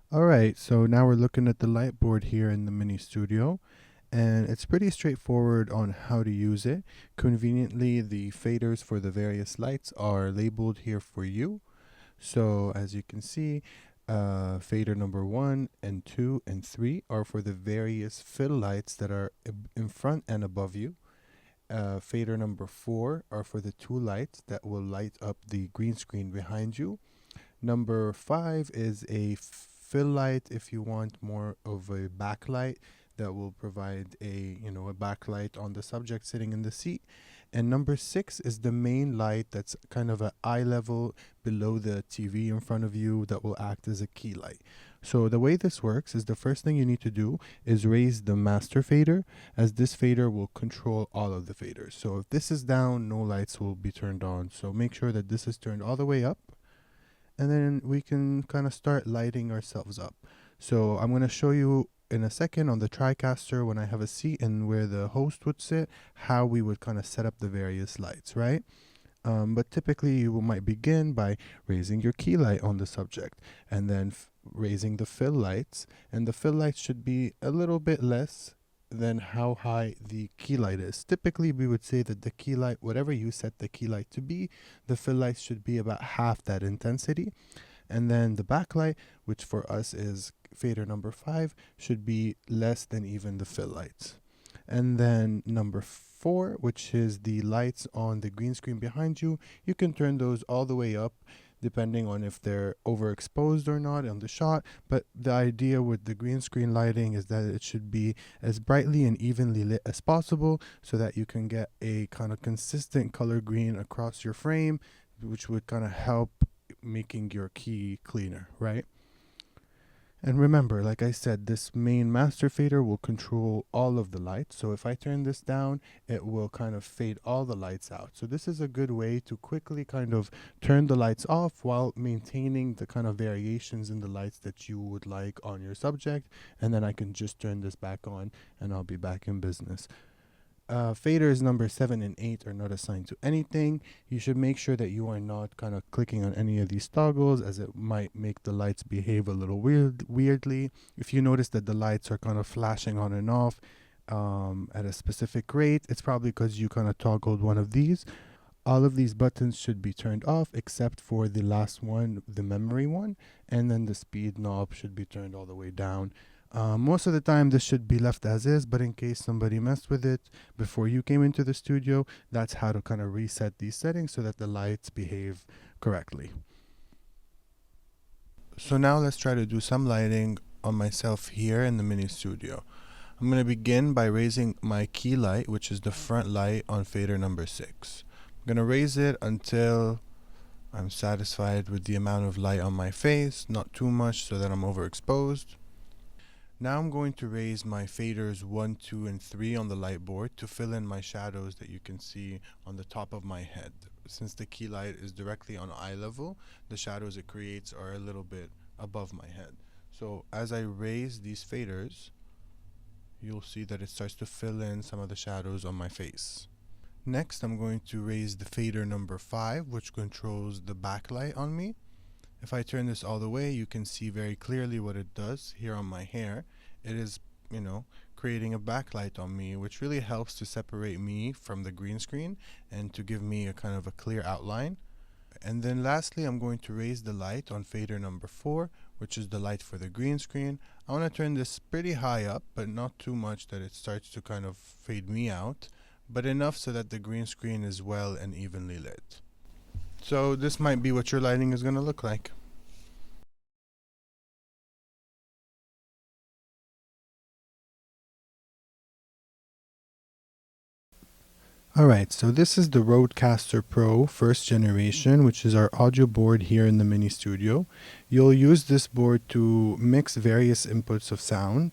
All right, so now we're looking at the light board here in the mini studio, and it's pretty straightforward on how to use it. Conveniently, the faders for the various lights are labeled here for you. So as you can see, fader number 1 and 2 and 3 are for the various fill lights that are in front and above you. Fader number 4 are for the two lights that will light up the green screen behind you. Number 5 is a fill light if you want more of a backlight that will provide a backlight on the subject sitting in the seat. And number 6 is the main light that's kind of at eye level below the TV in front of you that will act as a key light. So the way this works is the first thing you need to do is raise the master fader, as this fader will control all of the faders. So if this is down, no lights will be turned on. So make sure that this is turned all the way up, and then we can kind of start lighting ourselves up. So I'm going to show you in a second on the TriCaster when I have a seat and where the host would sit, how we would kind of set up the various lights, right? But typically you might begin by raising your key light on the subject and then raising the fill lights, and the fill lights should be a little bit less than how high the key light is. Typically we would say that the key light, whatever you set the key light to be, the fill lights should be about half that intensity. And then the backlight, which for us is fader number 5, should be less than even the fill lights. And then number 4, which is the lights on the green screen behind you, you can turn those all the way up depending on if they're overexposed or not on the shot. But the idea with the green screen lighting is that it should be as brightly and evenly lit as possible so that you can get a kind of consistent color green across your frame, which would kind of help making your key cleaner, right? And remember, like I said, this main master fader will control all of the lights. So if I turn this down, it will kind of fade all the lights out. So this is a good way to quickly kind of turn the lights off while maintaining the kind of variations in the lights that you would like on your subject. And then I can just turn this back on and I'll be back in business. Faders number 7 and 8 are not assigned to anything. You should make sure that you are not kind of clicking on any of these toggles, as it might make the lights behave a little weirdly. If you notice that the lights are kind of flashing on and off at a specific rate, it's probably because you kind of toggled one of these. All of these buttons should be turned off except for the last one, the memory one, and then the speed knob should be turned all the way down. Most of the time this should be left as is, but in case somebody messed with it before you came into the studio, that's how to kind of reset these settings so that the lights behave correctly. So now let's try to do some lighting on myself here in the mini studio. I'm going to begin by raising my key light, which is the front light on fader number 6. I'm going to raise it until I'm satisfied with the amount of light on my face, not too much so that I'm overexposed. Now I'm going to raise my faders 1, 2, and 3 on the light board to fill in my shadows that you can see on the top of my head. Since the key light is directly on eye level, the shadows it creates are a little bit above my head. So as I raise these faders, you'll see that it starts to fill in some of the shadows on my face. Next, I'm going to raise the fader number 5, which controls the backlight on me. If I turn this all the way, you can see very clearly what it does here on my hair. It is, creating a backlight on me, which really helps to separate me from the green screen and to give me a kind of a clear outline. And then lastly, I'm going to raise the light on fader number 4, which is the light for the green screen. I want to turn this pretty high up, but not too much that it starts to kind of fade me out, but enough so that the green screen is well and evenly lit. So this might be what your lighting is going to look like. Alright, so this is the Rodecaster Pro first generation, which is our audio board here in the mini studio. You'll use this board to mix various inputs of sound.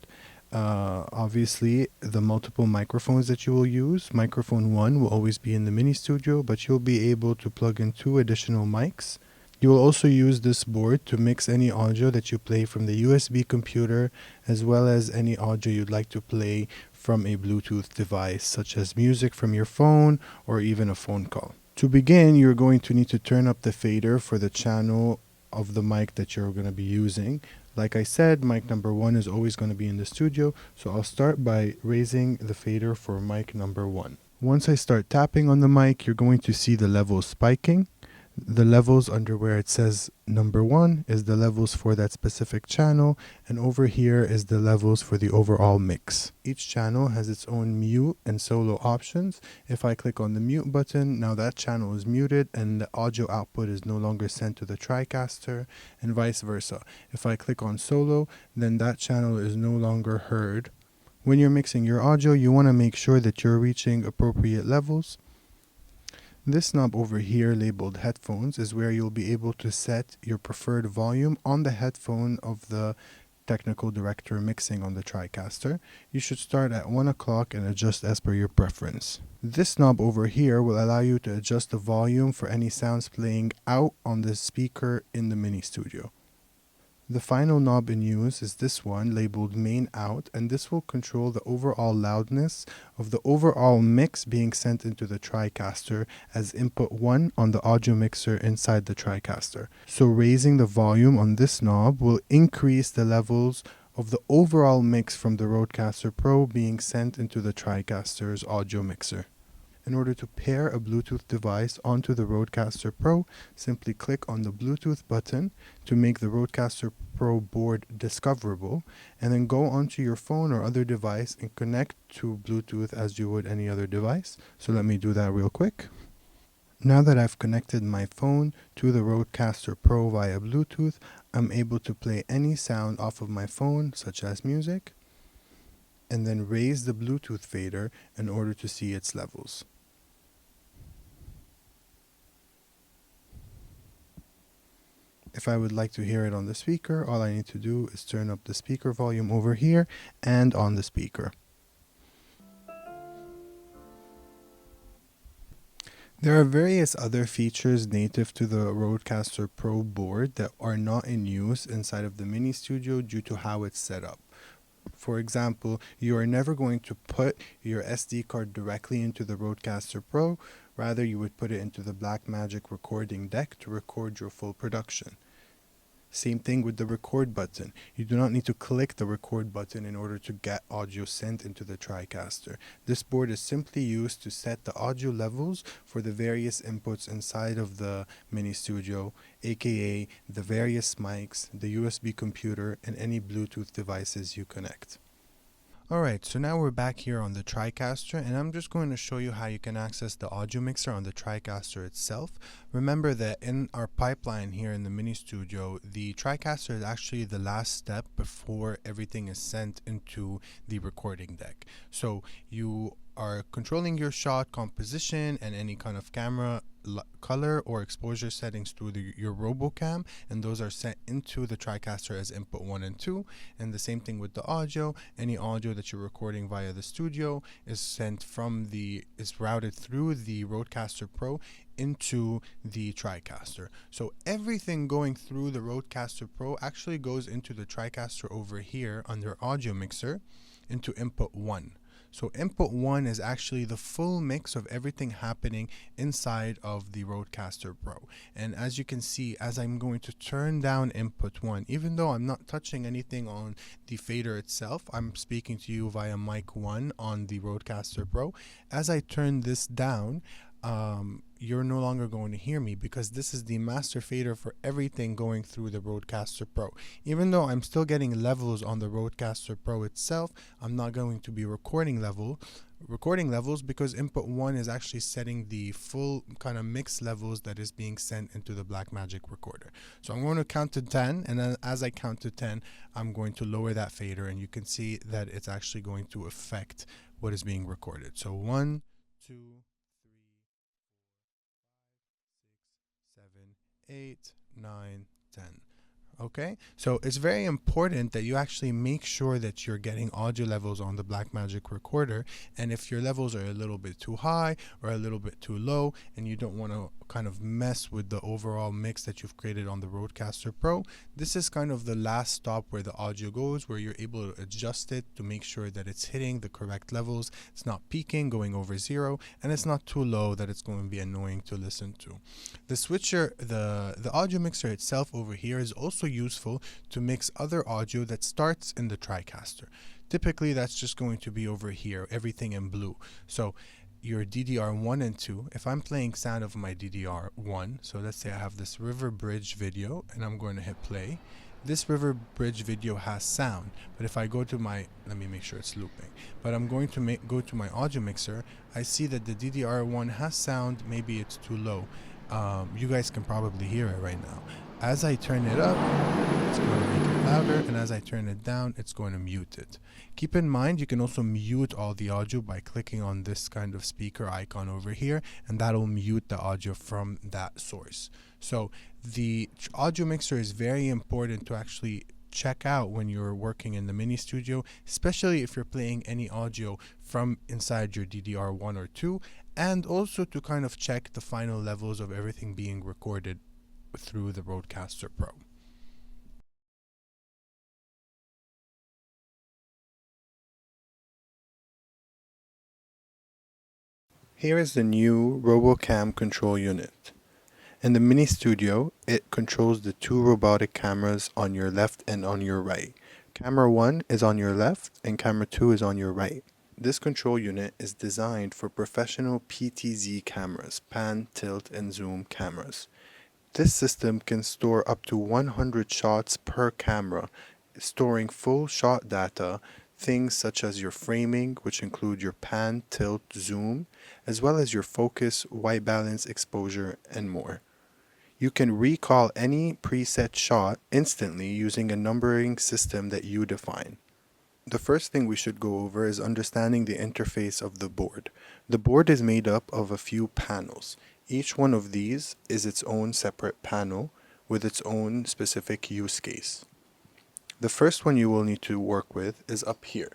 Obviously, the multiple microphones that you will use. Microphone 1 will always be in the mini studio, but you'll be able to plug in 2 additional mics. You will also use this board to mix any audio that you play from the USB computer, as well as any audio you'd like to play from a Bluetooth device, such as music from your phone or even a phone call. To begin, you're going to need to turn up the fader for the channel of the mic that you're going to be using. Like I said, mic number 1 is always going to be in the studio, so I'll start by raising the fader for mic number 1. Once I start tapping on the mic, you're going to see the levels spiking. The levels under where it says number 1 is the levels for that specific channel, and over here is the levels for the overall mix. Each channel has its own mute and solo options. If I click on the mute button, now that channel is muted and the audio output is no longer sent to the TriCaster, and vice versa. If I click on solo, then that channel is no longer heard. When you're mixing your audio, you want to make sure that you're reaching appropriate levels. This knob over here labeled headphones is where you'll be able to set your preferred volume on the headphone of the technical director mixing on the TriCaster. You should start at 1 o'clock and adjust as per your preference. This knob over here will allow you to adjust the volume for any sounds playing out on the speaker in the mini studio. The final knob in use is this one labeled main out, and this will control the overall loudness of the overall mix being sent into the TriCaster as input 1 on the audio mixer inside the TriCaster. So raising the volume on this knob will increase the levels of the overall mix from the Rodecaster Pro being sent into the TriCaster's audio mixer. In order to pair a Bluetooth device onto the Rodecaster Pro, simply click on the Bluetooth button to make the Rodecaster Pro board discoverable, and then go onto your phone or other device and connect to Bluetooth as you would any other device. So let me do that real quick. Now that I've connected my phone to the Rodecaster Pro via Bluetooth, I'm able to play any sound off of my phone, such as music, and then raise the Bluetooth fader in order to see its levels. If I would like to hear it on the speaker, all I need to do is turn up the speaker volume over here and on the speaker. There are various other features native to the Rodecaster Pro board that are not in use inside of the Mini Studio due to how it's set up. For example, you are never going to put your SD card directly into the Rodecaster Pro. Rather, you would put it into the Blackmagic recording deck to record your full production. Same thing with the record button. You do not need to click the record button in order to get audio sent into the TriCaster. This board is simply used to set the audio levels for the various inputs inside of the Mini Studio, aka the various mics, the USB computer, and any Bluetooth devices you connect. Alright, so now we're back here on the TriCaster, and I'm just going to show you how you can access the audio mixer on the TriCaster itself. Remember that in our pipeline here in the Mini Studio, the TriCaster is actually the last step before everything is sent into the recording deck. So you are controlling your shot composition and any kind of camera color or exposure settings through your RoboCam, and those are sent into the TriCaster as input 1 and 2. And the same thing with the audio. Any audio that you're recording via the studio is routed through the Rodecaster Pro into the TriCaster. So everything going through the Rodecaster Pro actually goes into the TriCaster over here under audio mixer into input 1. So input 1 is actually the full mix of everything happening inside of the Rodecaster Pro. And as you can see, as I'm going to turn down input 1, even though I'm not touching anything on the fader itself, I'm speaking to you via mic 1 on the Rodecaster Pro. As I turn this down, you're no longer going to hear me because this is the master fader for everything going through the Rodecaster Pro. Even though I'm still getting levels on the Rodecaster Pro itself, I'm not going to be recording levels because input 1 is actually setting the full kind of mix levels that is being sent into the Blackmagic recorder. So I'm going to count to 10, and then as I count to 10, I'm going to lower that fader, and you can see that it's actually going to affect what is being recorded. So 1, 2, 8, 9, 10. Okay, so it's very important that you actually make sure that you're getting audio levels on the Blackmagic recorder, and if your levels are a little bit too high or a little bit too low and you don't want to kind of mess with the overall mix that you've created on the Rodecaster Pro, this is kind of the last stop where the audio goes, where you're able to adjust it to make sure that it's hitting the correct levels, it's not peaking, going over 0, and it's not too low that it's going to be annoying to listen to. The switcher, the audio mixer itself over here is also useful to mix other audio that starts in the TriCaster. Typically, that's just going to be over here, everything in blue. So your DDR1 and 2, if I'm playing sound of my DDR1, so let's say I have this River Bridge video and I'm going to hit play. This River Bridge video has sound, but if I go to my, let me make sure it's looping, but I'm going to go to my audio mixer, I see that the DDR1 has sound, maybe it's too low. You guys can probably hear it right now. As I turn it up, it's going to make it louder, and as I turn it down, it's going to mute it. Keep in mind, you can also mute all the audio by clicking on this kind of speaker icon over here, and that'll mute the audio from that source. So the audio mixer is very important to actually check out when you're working in the mini studio, especially if you're playing any audio from inside your DDR1 or 2, and also to kind of check the final levels of everything being recorded through the Rodecaster Pro. Here is the new RoboCam control unit. In the mini studio, it controls the two robotic cameras on your left and on your right. Camera 1 is on your left and camera 2 is on your right. This control unit is designed for professional PTZ cameras, pan, tilt, and zoom cameras. This system can store up to 100 shots per camera, storing full shot data, things such as your framing, which include your pan, tilt, zoom, as well as your focus, white balance, exposure, and more. You can recall any preset shot instantly using a numbering system that you define. The first thing we should go over is understanding the interface of the board. The board is made up of a few panels. Each one of these is its own separate panel with its own specific use case. The first one you will need to work with is up here.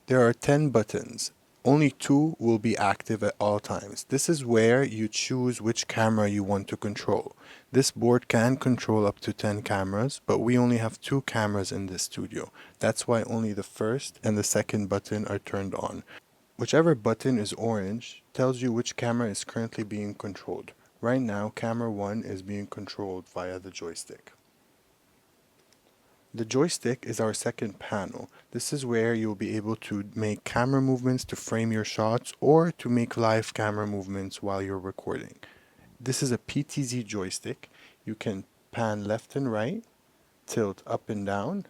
There are 10 buttons. Only 2 will be active at all times. This is where you choose which camera you want to control. This board can control up to 10 cameras, but we only have 2 cameras in this studio. That's why only the first and the second button are turned on. Whichever button is orange tells you which camera is currently being controlled. Right now, camera 1 is being controlled via the joystick. The joystick is our second panel. This is where you'll be able to make camera movements to frame your shots or to make live camera movements while you're recording. This is a PTZ joystick. You can pan left and right, tilt up and down,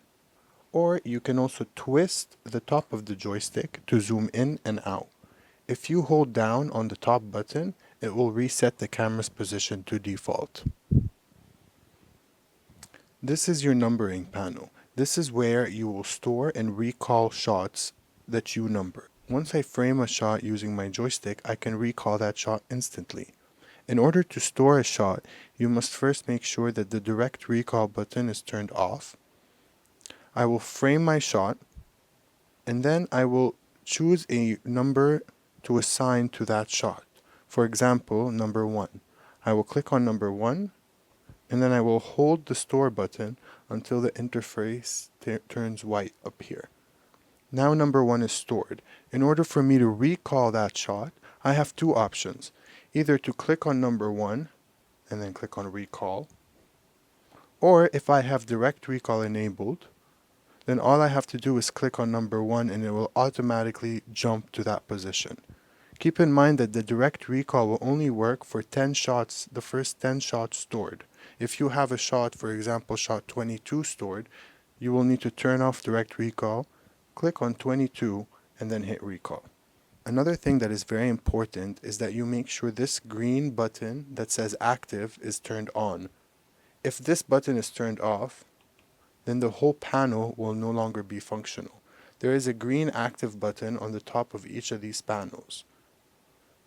or you can also twist the top of the joystick to zoom in and out. If you hold down on the top button, it will reset the camera's position to default. This is your numbering panel. This is where you will store and recall shots that you number. Once I frame a shot using my joystick, I can recall that shot instantly. In order to store a shot, you must first make sure that the direct recall button is turned off. I will frame my shot, and then I will choose a number to assign to that shot. For example, number 1. I will click on number 1, and then I will hold the store button until the interface turns white up here. Now number 1 is stored. In order for me to recall that shot, I have 2 options. Either to click on number 1 and then click on recall, or if I have direct recall enabled, then all I have to do is click on number 1 and it will automatically jump to that position. Keep in mind that the direct recall will only work for 10 shots, the first 10 shots stored. If you have a shot, for example, shot 22 stored, you will need to turn off direct recall, click on 22, and then hit recall. Another thing that is very important is that you make sure this green button that says active is turned on. If this button is turned off, then the whole panel will no longer be functional. There is a green active button on the top of each of these panels.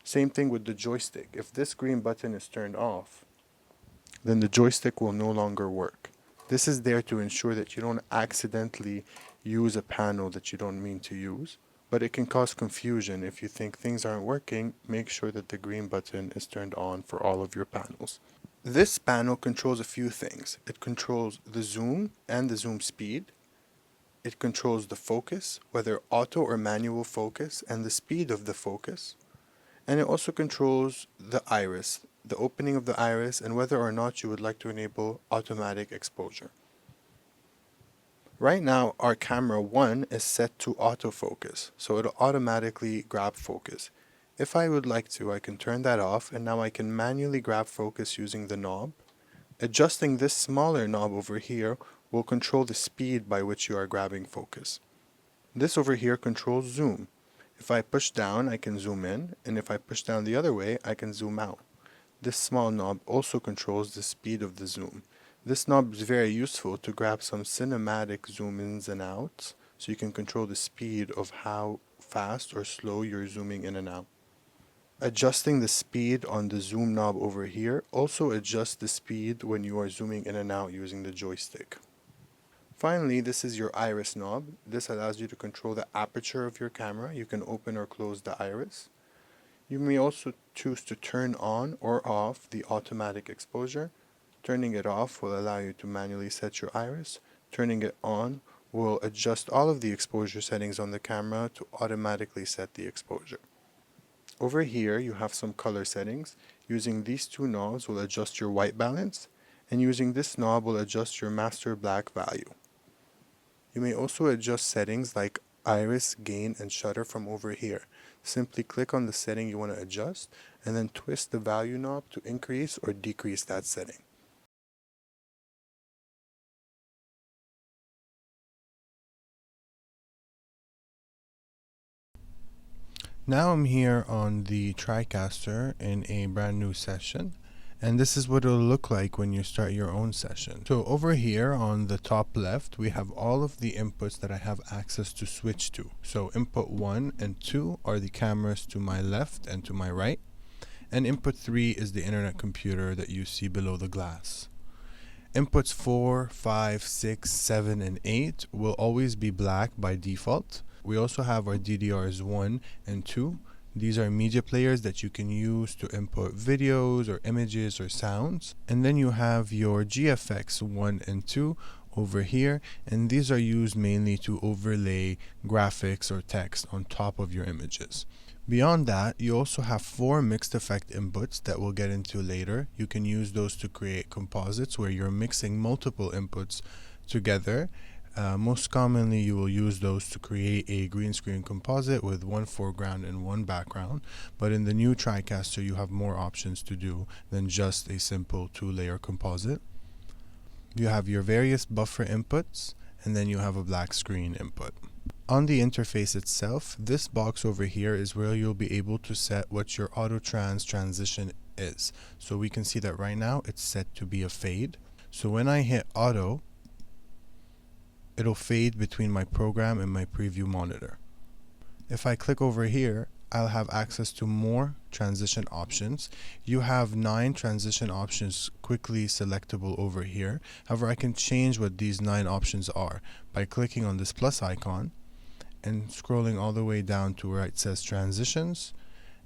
Same thing with the joystick. If this green button is turned off, then the joystick will no longer work. This is there to ensure that you don't accidentally use a panel that you don't mean to use, but it can cause confusion. If you think things aren't working, make sure that the green button is turned on for all of your panels. This panel controls a few things. It controls the zoom and the zoom speed. It controls the focus, whether auto or manual focus, and the speed of the focus. And it also controls the iris, the opening of the iris, and whether or not you would like to enable automatic exposure. Right now, our camera 1 is set to autofocus, so it'll automatically grab focus. If I would like to, I can turn that off, and now I can manually grab focus using the knob. Adjusting this smaller knob over here will control the speed by which you are grabbing focus. This over here controls zoom. If I push down, I can zoom in, and if I push down the other way, I can zoom out. This small knob also controls the speed of the zoom. This knob is very useful to grab some cinematic zoom ins and outs, so you can control the speed of how fast or slow you're zooming in and out. Adjusting the speed on the zoom knob over here also adjusts the speed when you are zooming in and out using the joystick. Finally, this is your iris knob. This allows you to control the aperture of your camera. You can open or close the iris. You may also choose to turn on or off the automatic exposure. Turning it off will allow you to manually set your iris. Turning it on will adjust all of the exposure settings on the camera to automatically set the exposure. Over here, you have some color settings. Using these two knobs will adjust your white balance, and using this knob will adjust your master black value. You may also adjust settings like iris, gain, and shutter from over here. Simply click on the setting you want to adjust, and then twist the value knob to increase or decrease that setting. Now I'm here on the TriCaster in a brand new session, and this is what it'll look like when you start your own session. So over here on the top left, we have all of the inputs that I have access to switch to. So input 1 and 2 are the cameras to my left and to my right, and input 3 is the internet computer that you see below the glass. Inputs 4, 5, 6, 7, and 8 will always be black by default. We also have our DDRs 1 and 2. These are media players that you can use to input videos or images or sounds. And then you have your GFX 1 and 2 over here, and these are used mainly to overlay graphics or text on top of your images. Beyond that, you also have 4 mixed effect inputs that we'll get into later. You can use those to create composites where you're mixing multiple inputs together. Most commonly, you will use those to create a green screen composite with one foreground and one background. But in the new TriCaster, you have more options to do than just a simple 2-layer composite. You have your various buffer inputs, and then you have a black screen input. On the interface itself, this box over here is where you'll be able to set what your auto transition is. So we can see that right now it's set to be a fade. So when I hit auto, it'll fade between my program and my preview monitor. If I click over here, I'll have access to more transition options. You have 9 transition options quickly selectable over here. However, I can change what these 9 options are by clicking on this plus icon and scrolling all the way down to where it says transitions,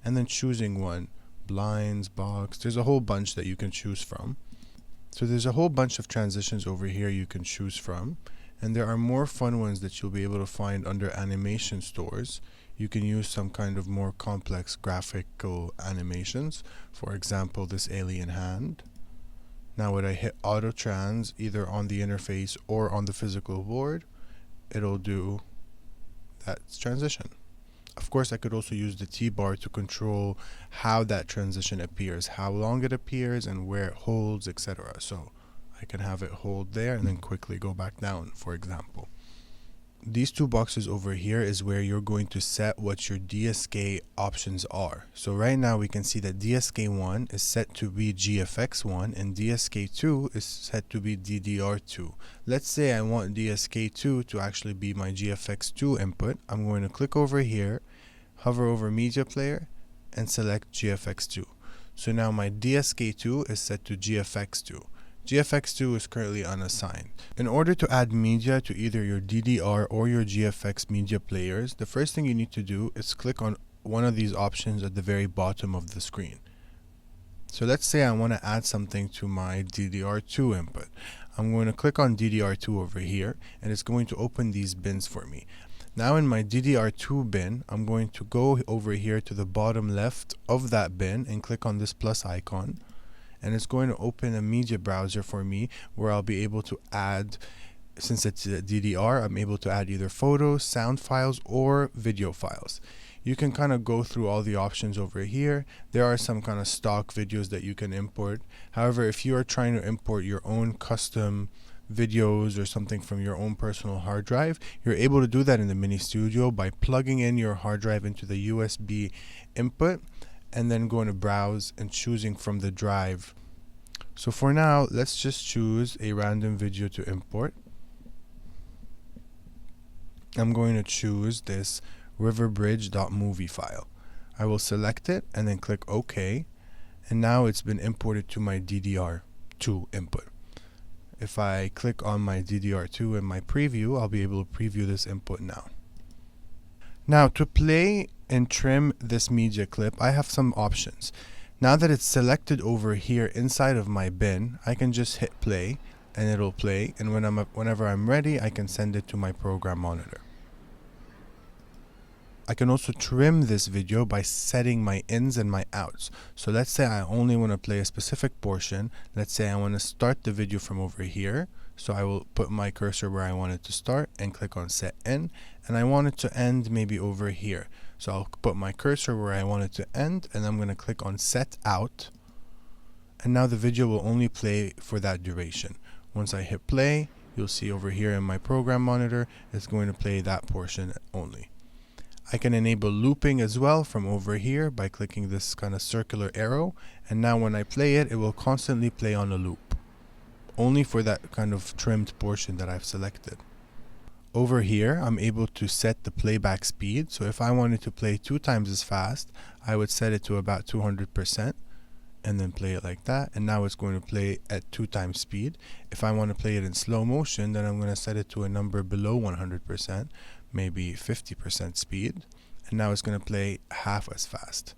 and then choosing one. Blinds, box, there's a whole bunch that you can choose from. So there's a whole bunch of transitions over here you can choose from. And there are more fun ones that you'll be able to find under animation stores. You can use some kind of more complex graphical animations. For example, this alien hand. Now when I hit auto trans either on the interface or on the physical board, it'll do that transition. Of course, I could also use the T-bar to control how that transition appears, how long it appears, and where it holds, etc. So I can have it hold there and then quickly go back down, for example. These 2 boxes over here is where you're going to set what your DSK options are. So right now we can see that DSK1 is set to be GFX1 and DSK2 is set to be DDR2. Let's say I want DSK2 to actually be my GFX2 input. I'm going to click over here, hover over Media Player, and select GFX2. So now my DSK2 is set to GFX2. GFX2 is currently unassigned. In order to add media to either your DDR or your GFX media players, the first thing you need to do is click on one of these options at the very bottom of the screen. So let's say I want to add something to my DDR2 input. I'm going to click on DDR2 over here, and it's going to open these bins for me. Now in my DDR2 bin, I'm going to go over here to the bottom left of that bin and click on this plus icon. and it's going to open a media browser for me where I'll be able to add, since it's a DDR, I'm able to add either photos, sound files, or video files. You can kind of go through all the options over here. There are some kind of stock videos that you can import. However, if you are trying to import your own custom videos or something from your own personal hard drive, you're able to do that in the Mini Studio by plugging in your hard drive into the USB input and then going to browse and choosing from the drive. So for now, let's just choose a random video to import. I'm going to choose this riverbridge.movie file. I will select it and then click OK, and now it's been imported to my DDR2 input. If I click on my DDR2 in my preview, I'll be able to preview this input now. Now to play and trim this media clip, I have some options. Now that it's selected over here inside of my bin, I can just hit play and it'll play, and whenever I'm ready, I can send it to my program monitor. I can also trim this video by setting my ins and my outs. So let's say I only want to play a specific portion. Let's say I want to start the video from over here. So I will put my cursor where I want it to start and click on set in, and I want it to end maybe over here. So I'll put my cursor where I want it to end, and I'm going to click on set out, and now the video will only play for that duration. Once I hit play, you'll see over here in my program monitor, it's going to play that portion only. I can enable looping as well from over here by clicking this kind of circular arrow, and now when I play it, it will constantly play on a loop, only for that kind of trimmed portion that I've selected. Over here, I'm able to set the playback speed, so if I wanted to play 2 times as fast, I would set it to about 200%, and then play it like that, and now it's going to play at 2 times speed. If I want to play it in slow motion, then I'm going to set it to a number below 100%, maybe 50% speed, and now it's going to play half as fast.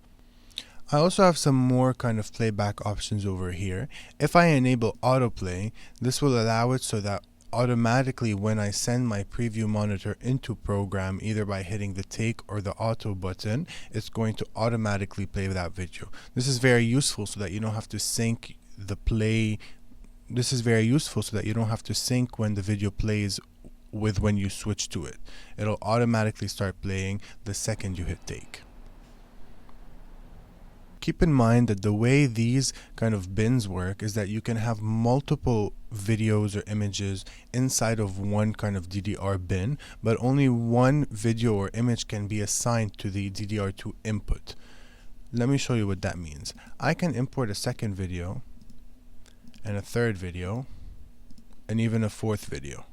I also have some more kind of playback options over here. If I enable autoplay, this will allow it so that automatically when I send my preview monitor into program, either by hitting the take or the auto button, it's going to automatically play that video. This is very useful so that you don't have to sync the play. This is very useful so that you don't have to sync when the video plays with when you switch to it. It'll automatically start playing the second you hit take. Keep in mind that the way these kind of bins work is that you can have multiple videos or images inside of one kind of DDR bin, but only one video or image can be assigned to the DDR2 input. Let me show you what that means. I can import a second video, and a third video, and even a fourth video.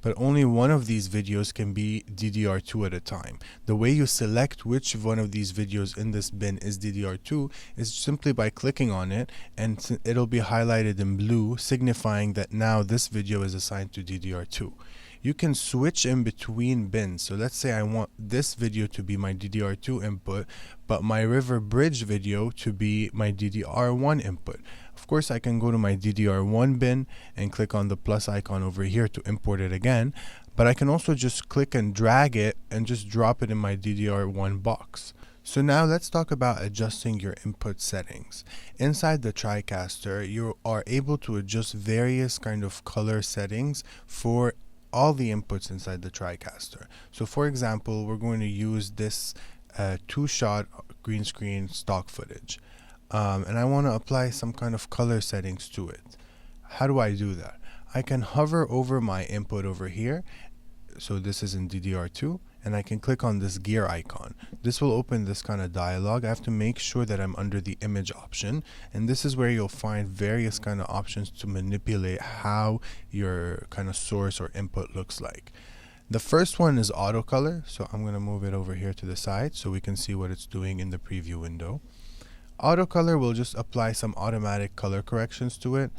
But only one of these videos can be DDR2 at a time. The way you select which one of these videos in this bin is DDR2 is simply by clicking on it, and it'll be highlighted in blue, signifying that now this video is assigned to DDR2. You can switch in between bins. So let's say I want this video to be my DDR2 input, but my River Bridge video to be my DDR1 input. Of course, I can go to my DDR1 bin and click on the plus icon over here to import it again, but I can also just click and drag it and just drop it in my DDR1 box. So now let's talk about adjusting your input settings. Inside the TriCaster, you are able to adjust various kind of color settings for all the inputs inside the TriCaster. So for example, we're going to use this 2-shot green screen stock footage. And I want to apply some kind of color settings to it. How do I do that? I can hover over my input over here. So this is in DDR2, and I can click on this gear icon. This will open this kind of dialog. I have to make sure that I'm under the image option, and this is where you'll find various kind of options to manipulate how your kind of source or input looks like. The first one is auto color, so I'm going to move it over here to the side so we can see what it's doing in the preview window. Auto color will just apply some automatic color corrections to it.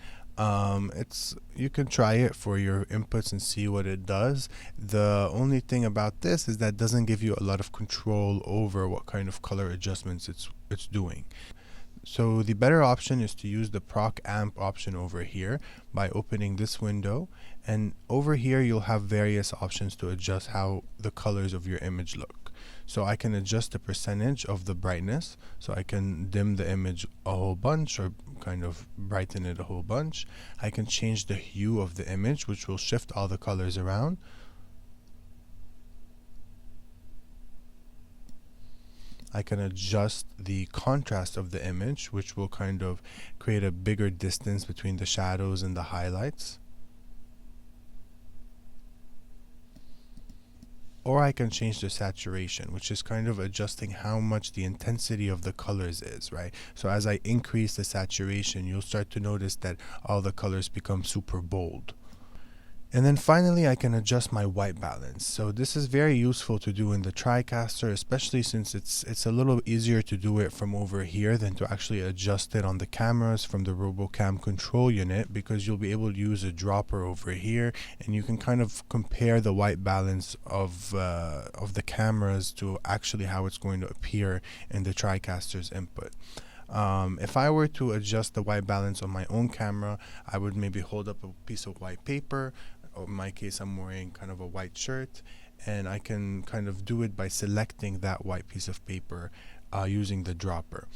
You can try it for your inputs and see what it does. The only thing about this is that it doesn't give you a lot of control over what kind of color adjustments it's doing. So the better option is to use the proc amp option over here by opening this window, and over here you'll have various options to adjust how the colors of your image look. So I can adjust the percentage of the brightness, so I can dim the image a whole bunch or kind of brighten it a whole bunch. I can change the hue of the image, which will shift all the colors around. I can adjust the contrast of the image, which will kind of create a bigger distance between the shadows and the highlights. Or I can change the saturation, which is kind of adjusting how much the intensity of the colors is, right? So as I increase the saturation, you'll start to notice that all the colors become super bold. And then finally, I can adjust my white balance. So this is very useful to do in the TriCaster, especially since it's a little easier to do it from over here than to actually adjust it on the cameras from the RoboCam control unit, because you'll be able to use a dropper over here, and you can kind of compare the white balance of the cameras to actually how it's going to appear in the TriCaster's input. If I were to adjust the white balance on my own camera, I would maybe hold up a piece of white paper. In my case, I'm wearing kind of a white shirt, and I can kind of do it by selecting that white piece of paper using the dropper.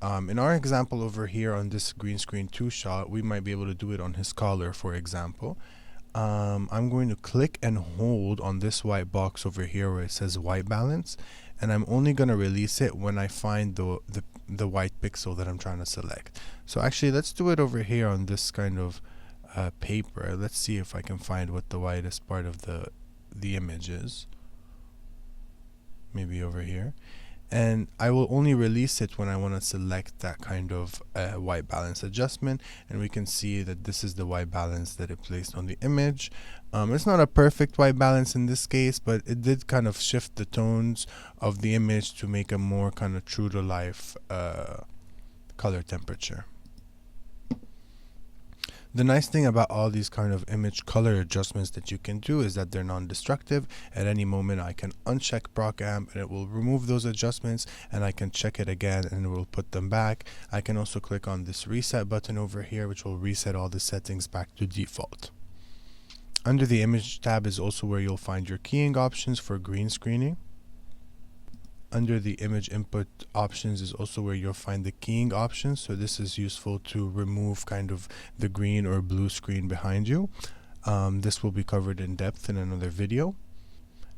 In our example over here on this green screen 2 shot, we might be able to do it on his collar, for example. I'm going to click and hold on this white box over here where it says white balance, and I'm only going to release it when I find the white pixel that I'm trying to select. So actually, let's do it over here on this kind of paper. Let's see if I can find what the widest part of the image is. Maybe over here. And I will only release it when I want to select that kind of white balance adjustment, and we can see that this is the white balance that it placed on the image. It's not a perfect white balance in this case, but it did kind of shift the tones of the image to make a more kind of true to life color temperature. The nice thing about all these kind of image color adjustments that you can do is that they're non-destructive. At any moment I can uncheck ProcAmp and it will remove those adjustments, and I can check it again and it will put them back. I can also click on this reset button over here, which will reset all the settings back to default. Under the image tab is also where you'll find your keying options for green screening. Under the image input options is also where you'll find the keying options. So this is useful to remove kind of the green or blue screen behind you. This will be covered in depth in another video.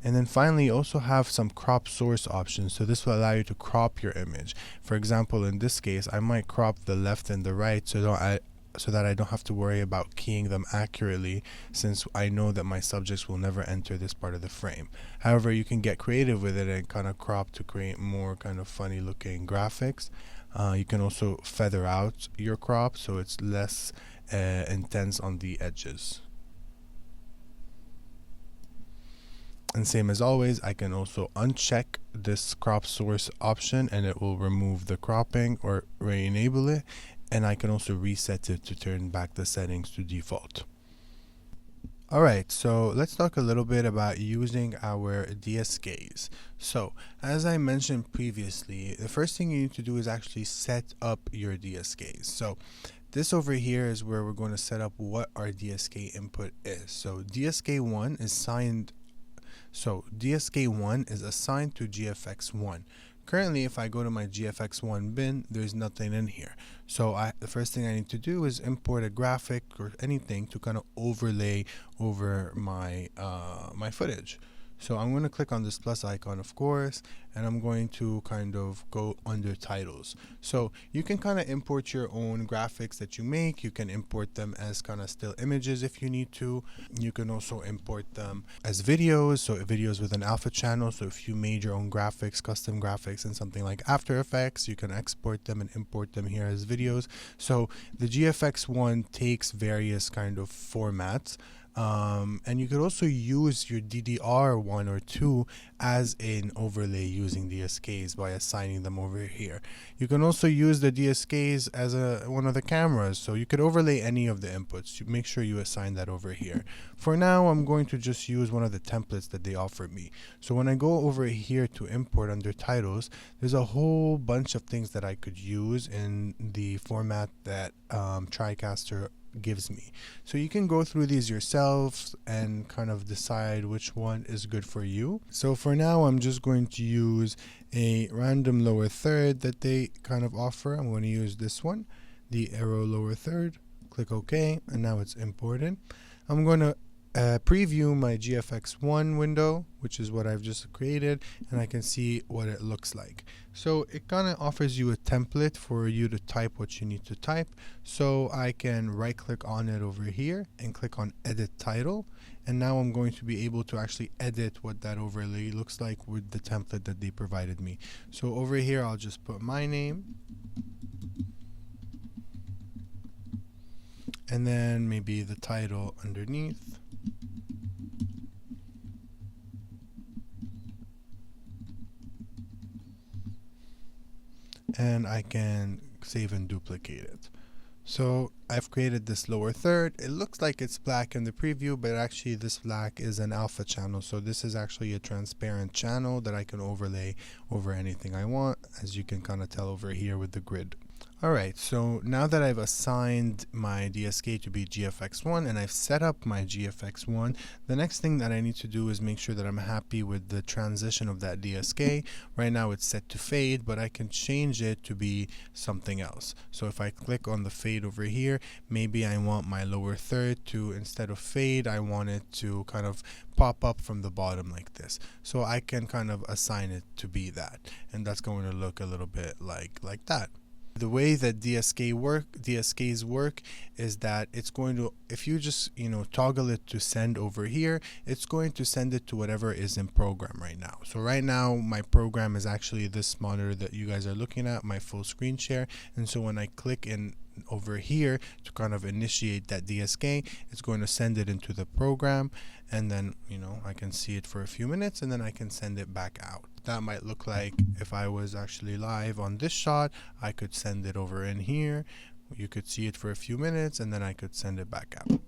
And then finally, you also have some crop source options. So this will allow you to crop your image. For example, in this case, I might crop the left and the right so that I don't have to worry about keying them accurately, since I know that my subjects will never enter this part of the frame. However, you can get creative with it and kind of crop to create more kind of funny looking graphics. You can also feather out your crop so it's less intense on the edges. And same as always, I can also uncheck this crop source option and it will remove the cropping or re-enable it. And I can also reset it to turn back the settings to default. Alright, so let's talk a little bit about using our DSKs. So, as I mentioned previously, the first thing you need to do is actually set up your DSKs. So, this over here is where we're going to set up what our DSK input is. So, DSK1 is assigned to GFX1. Currently, if I go to my GFX1 bin, there's nothing in here. So the first thing I need to do is import a graphic or anything to kind of overlay over my my footage. So I'm going to click on this plus icon, of course, and I'm going to kind of go under titles. So you can kind of import your own graphics that you make. You can import them as kind of still images if you need to. You can also import them as videos, so videos with an alpha channel. So if you made your own graphics, custom graphics in something like After Effects, you can export them and import them here as videos. So the GFX1 takes various kind of formats. And you could also use your DDR1 or 2 as an overlay using DSKs by assigning them over here. You can also use the DSKs as one of the cameras, so you could overlay any of the inputs. Make sure you assign that over here. For now, I'm going to just use one of the templates that they offer me. So when I go over here to import under titles, there's a whole bunch of things that I could use in the format that TriCaster gives me. So you can go through these yourselves and kind of decide which one is good for you. So for now, I'm just going to use a random lower third that they kind of offer. I'm going to use this one. the arrow lower third, click OK, and now it's imported. I'm going to preview my GFX1 window, which is what I've just created, and I can see what it looks like. So it kind of offers you a template for you to type what you need to type. So I can right click on it over here and click on edit title, and now I'm going to be able to actually edit what that overlay looks like with the template that they provided me. So over here I'll just put my name, and then maybe the title underneath. And I can save and duplicate it. So I've created this lower third. It looks like it's black in the preview, but actually this black is an alpha channel. So this is actually a transparent channel that I can overlay over anything I want, as you can kind of tell over here with the grid. Alright, so now that I've assigned my DSK to be GFX1 and I've set up my GFX1, the next thing that I need to do is make sure that I'm happy with the transition of that DSK. Right now it's set to fade, but I can change it to be something else. So if I click on the fade over here, maybe I want my lower third to, instead of fade, I want it to kind of pop up from the bottom like this. So I can kind of assign it to be that, and that's going to look a little bit like that. The way that DSKs work is that it's going to, if you just toggle it to send over here, it's going to send it to whatever is in program right now. So right now my program is actually this monitor that you guys are looking at, my full screen share, and so when I click in over here to kind of initiate that DSK, it's going to send it into the program, and then I can see it for a few minutes and then I can send it back out. That might look like if I was actually live on this shot, I could send it over in here, you could see it for a few minutes, and then I could send it back out.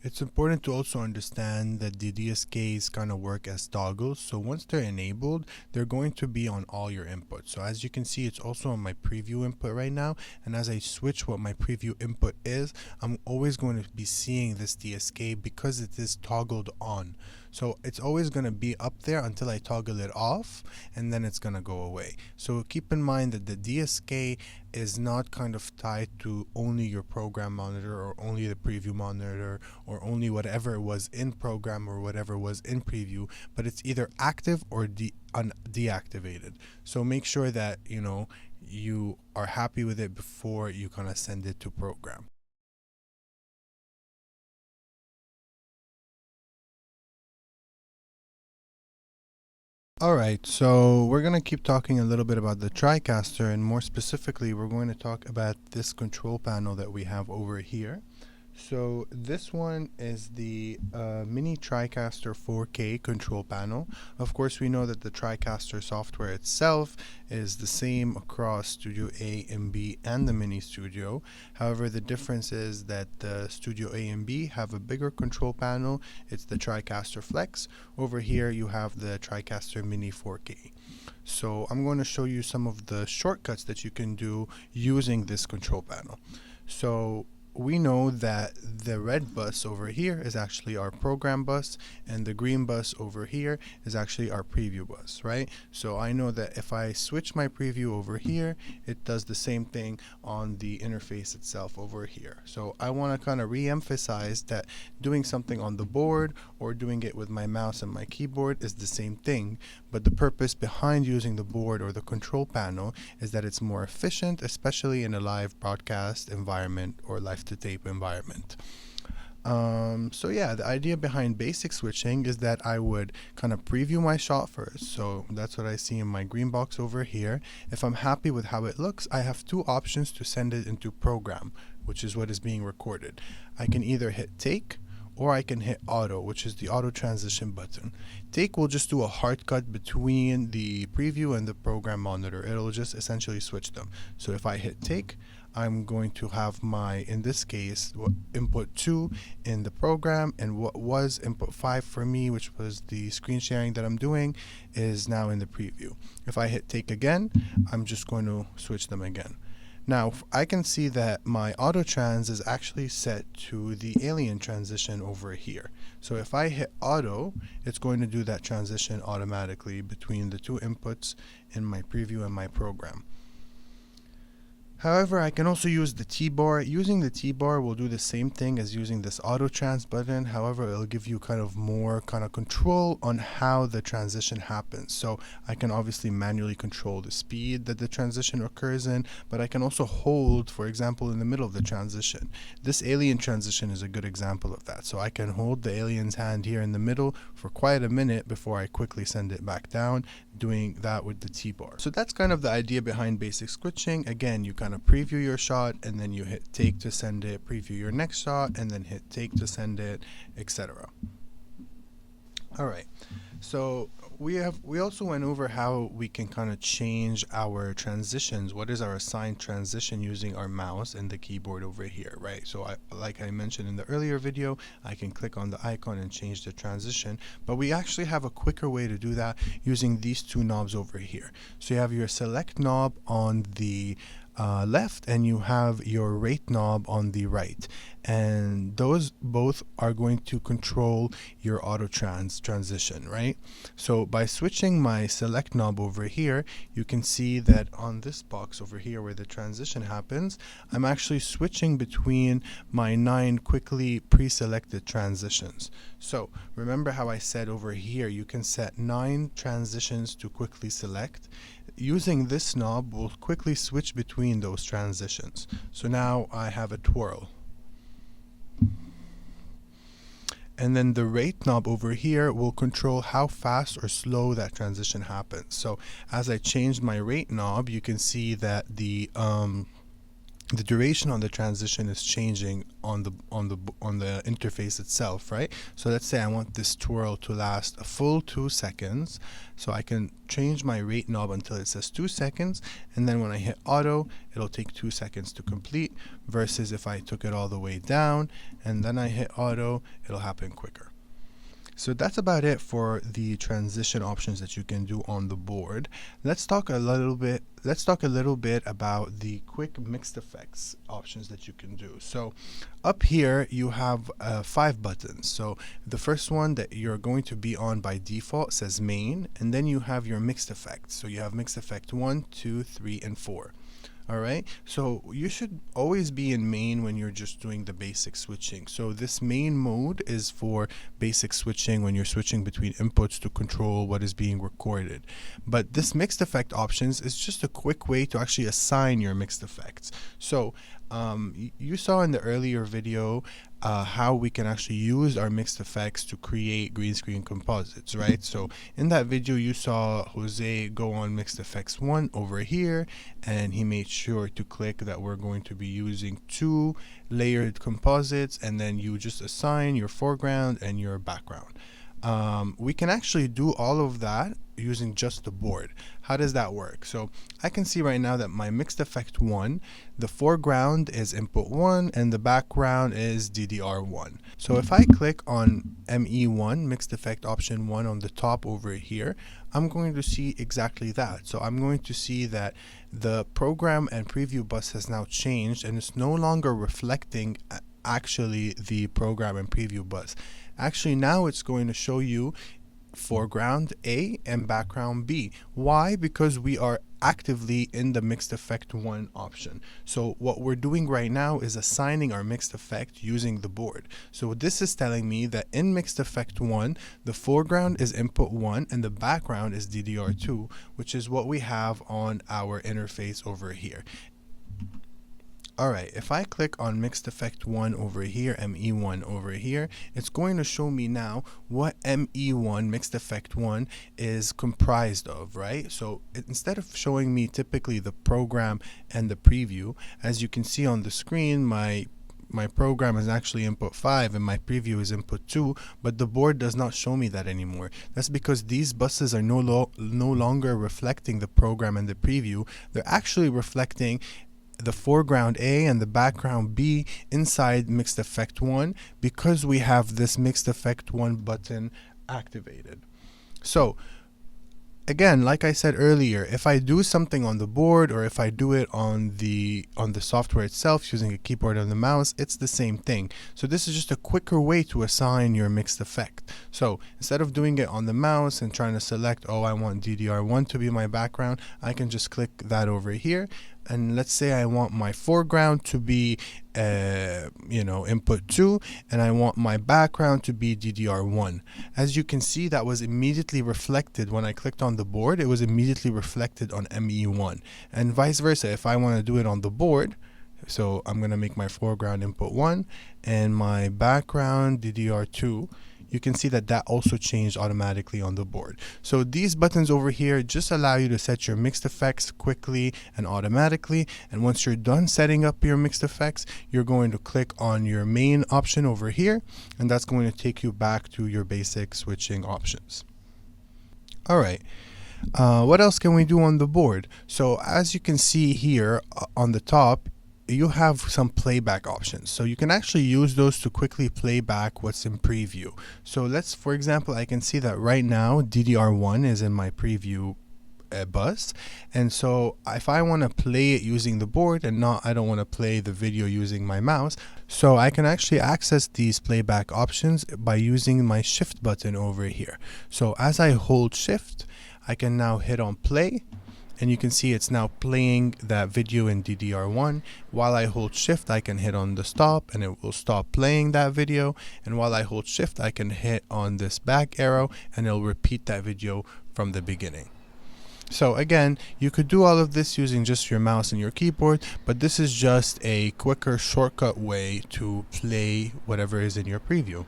It's important to also understand that the DSKs kind of work as toggles. So once they're enabled, they're going to be on all your inputs. So as you can see, it's also on my preview input right now. And as I switch what my preview input is, I'm always going to be seeing this DSK because it is toggled on. So it's always going to be up there until I toggle it off, and then it's going to go away. So keep in mind that the DSK is not kind of tied to only your program monitor or only the preview monitor or only whatever it was in program or whatever was in preview, but it's either active or deactivated. So make sure that you are happy with it before you kind of send it to program. Alright, so we're going to keep talking a little bit about the TriCaster, and more specifically we're going to talk about this control panel that we have over here. So this one is the mini TriCaster 4K control panel. Of course, we know that the TriCaster software itself is the same across Studio A and B and the Mini Studio. However, the difference is that the Studio A and B have a bigger control panel. It's the TriCaster Flex. Over here, you have the TriCaster Mini 4K. So I'm going to show you some of the shortcuts that you can do using this control panel. So we know that the red bus over here is actually our program bus, and the green bus over here is actually our preview bus, right? So I know that if I switch my preview over here, it does the same thing on the interface itself over here. So I want to kind of re-emphasize that doing something on the board or doing it with my mouse and my keyboard is the same thing, but the purpose behind using the board or the control panel is that it's more efficient, especially in a live broadcast environment or live to tape environment. So yeah, the idea behind basic switching is that I would kind of preview my shot first. So that's what I see in my green box over here. If I'm happy with how it looks, I have two options to send it into program, which is what is being recorded. I can either hit take, or I can hit auto, which is the auto transition button. Take will just do a hard cut between the preview and the program monitor. It'll just essentially switch them. So if I hit take, I'm going to have my, in this case, input 2 in the program, and what was input 5 for me, which was the screen sharing that I'm doing, is now in the preview. If I hit take again, I'm just going to switch them again. Now I can see that my auto trans is actually set to the alien transition over here. So if I hit auto, it's going to do that transition automatically between the two inputs in my preview and my program. However, I can also use the T-bar. Using the T-bar will do the same thing as using this auto trans button. However, it'll give you kind of more kind of control on how the transition happens. So I can obviously manually control the speed that the transition occurs in, but I can also hold, for example, in the middle of the transition. This alien transition is a good example of that. So I can hold the alien's hand here in the middle for quite a minute before I quickly send it back down, doing that with the T-bar. So that's kind of the idea behind basic switching. Again, you kind of preview your shot and then you hit take to send it, preview your next shot and then hit take to send it, etc. All right, so we also went over how we can kind of change our transitions. What is our assigned transition using our mouse and the keyboard over here, right? So like I mentioned in the earlier video, I can click on the icon and change the transition, but we actually have a quicker way to do that using these two knobs over here. So you have your select knob on the left and you have your rate knob on the right, and those both are going to control your auto transition, right? So by switching my select knob over here, you can see that on this box over here where the transition happens, I'm actually switching between my 9 quickly pre-selected transitions. So remember how I said over here you can set 9 transitions to quickly select. Using this knob, we'll quickly switch between those transitions. So now I have a twirl. And then the rate knob over here will control how fast or slow that transition happens. So as I change my rate knob, you can see that the duration on the transition is changing on the interface itself, right? So let's say I want this twirl to last a full 2 seconds. So I can change my rate knob until it says 2 seconds, and then when I hit auto, it'll take 2 seconds to complete, versus if I took it all the way down and then I hit auto, it'll happen quicker. So that's about it for the transition options that you can do on the board. Let's talk a little bit about the quick mixed effects options that you can do. So up here you have 5 buttons. So the first one that you're going to be on by default says main, and then you have your mixed effects. So you have mixed effect 1, 2, 3, and 4. All right, so you should always be in main when you're just doing the basic switching. So this main mode is for basic switching when you're switching between inputs to control what is being recorded. But this mixed effect options is just a quick way to actually assign your mixed effects. So you saw in the earlier video how we can actually use our mixed effects to create green screen composites, right? So in that video you saw Jose go on mixed effects 1 over here, and he made sure to click that we're going to be using 2 layered composites, and then you just assign your foreground and your background. We can actually do all of that using just the board. How does that work? So I can see right now that my mixed effect 1, the foreground is input 1 and the background is DDR1. So if I click on ME1, mixed effect option 1 on the top over here, I'm going to see exactly that. So I'm going to see that the program and preview bus has now changed, and it's no longer reflecting actually the program and preview bus. Actually, now it's going to show you foreground A and background B. Why? Because we are actively in the mixed effect 1 option. So what we're doing right now is assigning our mixed effect using the board. So this is telling me that in mixed effect 1, the foreground is input 1 and the background is DDR2, which is what we have on our interface over here. Alright, if I click on mixed effect 1 over here, ME1 over here, it's going to show me now what ME1, mixed effect 1, is comprised of, right? So instead of showing me typically the program and the preview, as you can see on the screen, my program is actually input 5 and my preview is input 2, but the board does not show me that anymore. That's because these buses are no longer reflecting the program and the preview. They're actually reflecting the foreground A and the background B inside mixed effect 1, because we have this mixed effect 1 button activated. So again, like I said earlier, if I do something on the board or if I do it on the software itself using a keyboard and the mouse, it's the same thing. So this is just a quicker way to assign your mixed effect. So instead of doing it on the mouse and trying to select, oh, I want DDR1 to be my background, I can just click that over here. and let's say I want my foreground to be input 2, and I want my background to be DDR1. As you can see, that was immediately reflected when I clicked on the board. It was immediately reflected on ME1, and vice versa. If I want to do it on the board, so I'm going to make my foreground input 1 and my background DDR2, you can see that that also changed automatically on the board. So these buttons over here just allow you to set your mixed effects quickly and automatically. And once you're done setting up your mixed effects, you're going to click on your main option over here, and that's going to take you back to your basic switching options. All right. What else can we do on the board? So as you can see here on the top, you have some playback options. So you can actually use those to quickly play back what's in preview. So for example, I can see that right now DDR1 is in my preview bus. And so if I want to play it using the board and I don't want to play the video using my mouse, so I can actually access these playback options by using my shift button over here. So as I hold shift, I can now hit on play, and you can see it's now playing that video in DDR1. While I hold shift, I can hit on the stop and it will stop playing that video. And while I hold shift, I can hit on this back arrow and it'll repeat that video from the beginning. So again, you could do all of this using just your mouse and your keyboard, but this is just a quicker shortcut way to play whatever is in your preview.